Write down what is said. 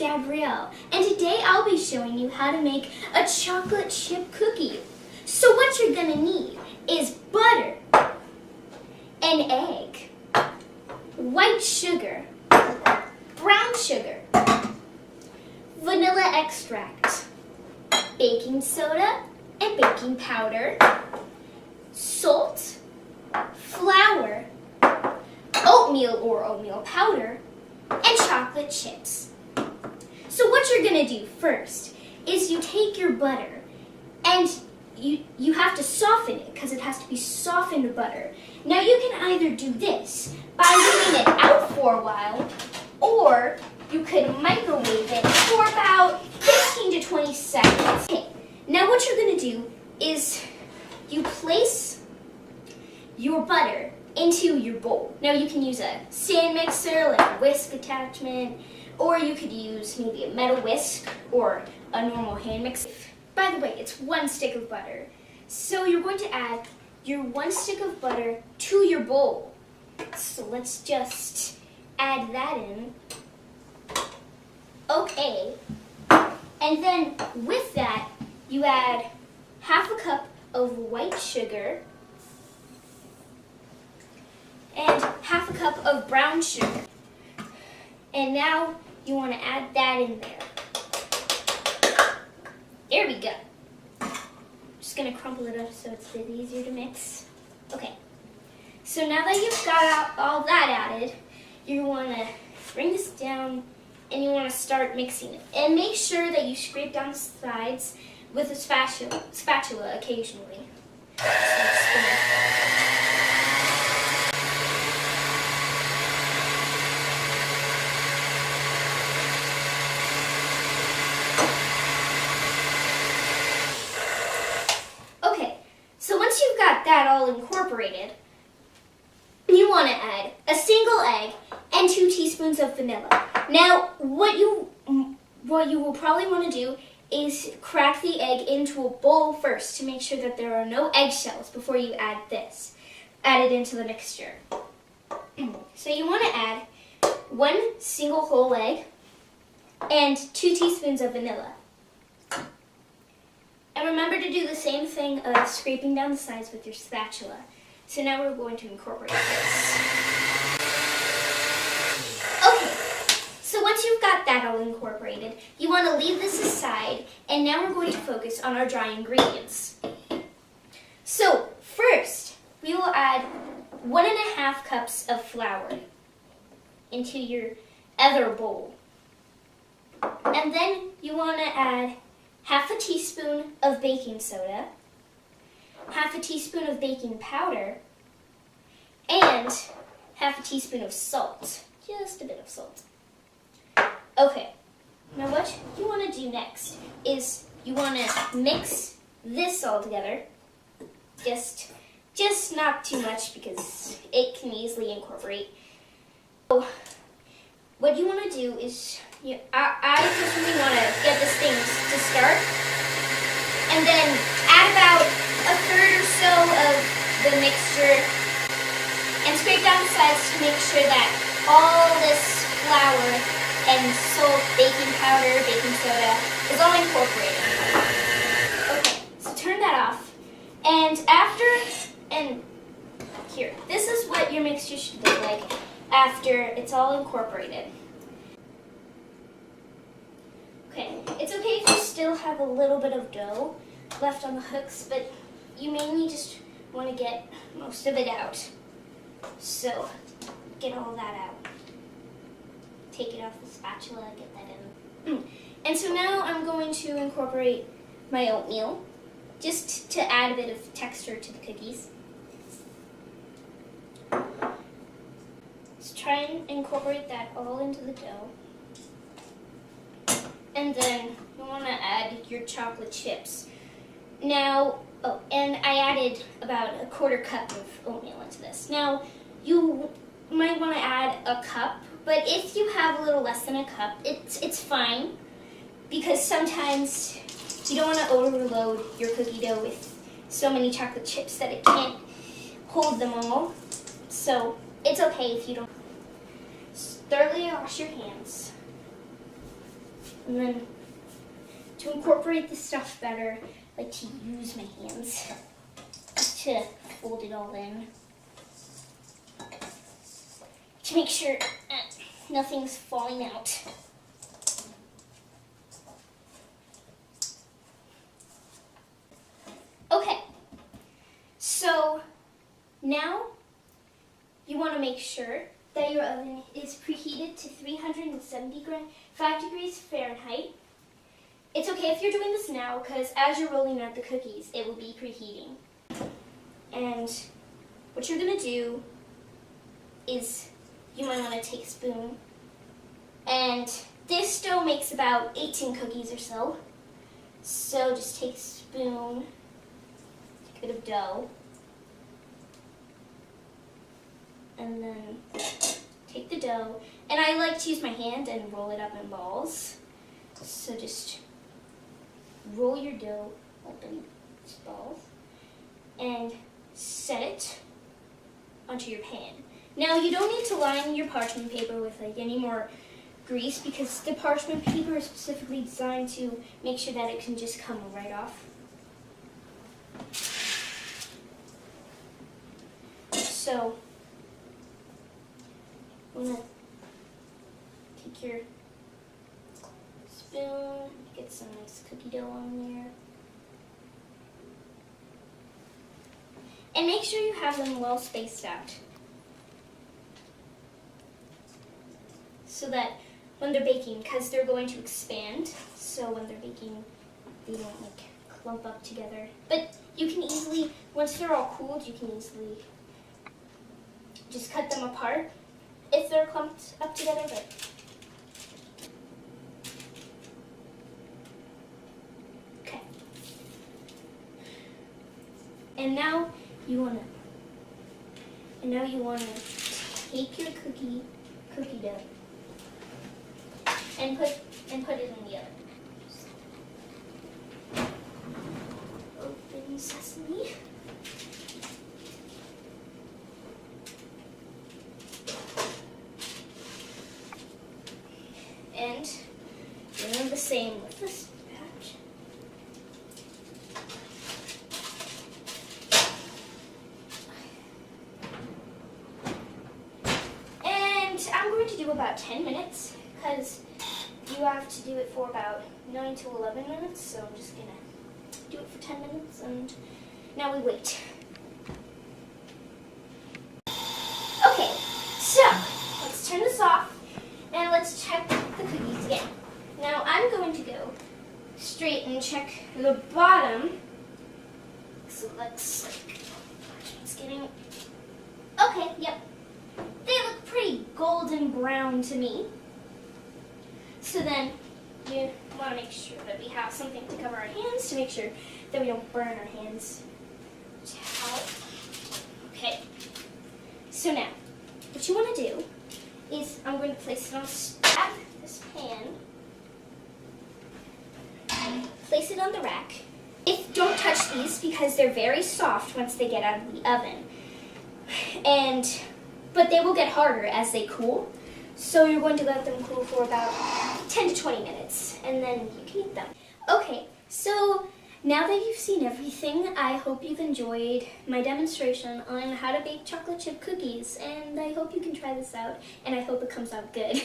Gabrielle, and today I'll be showing you how to make a chocolate chip cookie. So what you're gonna need is butter, an egg, white sugar, brown sugar, vanilla extract, baking soda and baking powder, salt, flour, oatmeal or oatmeal powder, and chocolate chips. So what you're going to do first is you take your butter and you have to soften it because it has to be softened butter. Now you can either do this by leaving it out for a while, or you could microwave it for about 15 to 20 seconds. Okay, now what you're going to do is you place your butter into your bowl. Now you can use a stand mixer, like a whisk attachment, or you could use maybe a metal whisk or a normal hand mixer. By the way, it's 1 stick of butter. So you're going to add your 1 stick of butter to your bowl. So let's just add that in. Okay. And then with that, you add half a cup of white sugar and half a cup of brown sugar. And now you want to add that in there. There we go. Just going to crumble it up so it's a bit easier to mix. Okay. So now that you've got all that added, you want to bring this down and you want to start mixing it. And make sure that you scrape down the sides with a spatula occasionally. So once you've got that all incorporated, you want to add a single egg and 2 teaspoons of vanilla. Now, what you will probably want to do is crack the egg into a bowl first to make sure that there are no eggshells before you add this. Add it into the mixture. So you want to add 1 single whole egg and 2 teaspoons of vanilla. And remember to do the same thing of scraping down the sides with your spatula. So now we're going to incorporate this. Okay, so once you've got that all incorporated, you want to leave this aside, and now we're going to focus on our dry ingredients. So first, we will add 1.5 cups of flour into your other bowl. And then you want to add half a teaspoon of baking soda, half a teaspoon of baking powder, and half a teaspoon of salt. Just a bit of salt. Okay, now what you want to do next is you want to mix this all together. Just not too much because it can easily incorporate. So what you want to do is I just really want to get this thing to start, and then add about 1/3 or so of the mixture and scrape down the sides to make sure that all this flour and salt, baking powder, baking soda is all incorporated. Okay, so turn that off, and here, this is what your mixture should look like after it's all incorporated. Okay, it's okay if you still have a little bit of dough left on the hooks, but you mainly just want to get most of it out. So, get all that out. Take it off the spatula, get that in. And so now I'm going to incorporate my oatmeal, just to add a bit of texture to the cookies. So try and incorporate that all into the dough. And then you want to add your chocolate chips. Now, and I added about 1/4 cup of oatmeal into this. Now, you might want to add a cup, but if you have a little less than a cup, it's fine, because sometimes you don't want to overload your cookie dough with so many chocolate chips that it can't hold them all. So it's okay if you don't. Thoroughly wash your hands. And then to incorporate the stuff better, I like to use my hands to fold it all in. To make sure nothing's falling out. Okay, so now you want to make sure that your oven is preheated to 375 degrees Fahrenheit. It's okay if you're doing this now because as you're rolling out the cookies, it will be preheating. And what you're going to do is you might want to take a spoon. And this dough makes about 18 cookies or so. So just take a spoon, take a bit of dough, and then take the dough. And I like to use my hand and roll it up in balls. So just roll your dough up in balls and set it onto your pan. Now you don't need to line your parchment paper with like any more grease because the parchment paper is specifically designed to make sure that it can just come right off. So I'm gonna take your spoon, get some nice cookie dough on there. And make sure you have them well spaced out so that when they're baking, because they're going to expand, so when they're baking, they don't like clump up together. But you can easily, once they're all cooled, you can easily just cut them apart if they're clumped up together. But okay. And now you wanna take your cookie dough and put it in the oven. Open sesame. And doing the same with this batch. And I'm going to do about 10 minutes because you have to do it for about 9 to 11 minutes, so I'm just gonna do it for 10 minutes and now we wait. Okay, so let's turn this off and let's check the cookies again. Now I'm going to go straight and check the bottom. So it looks like it's getting, okay, yep. They look pretty golden brown to me. So then you want to make sure that we have something to cover our hands to make sure that we don't burn our hands. Towel. Okay. So now, what you want to do is I'm going to place it on this pan. Place it on the rack. Don't touch these because they're very soft once they get out of the oven. But they will get harder as they cool. So you're going to let them cool for about 10 to 20 minutes, and then you can eat them. Okay, so now that you've seen everything, I hope you've enjoyed my demonstration on how to bake chocolate chip cookies, and I hope you can try this out, and I hope it comes out good.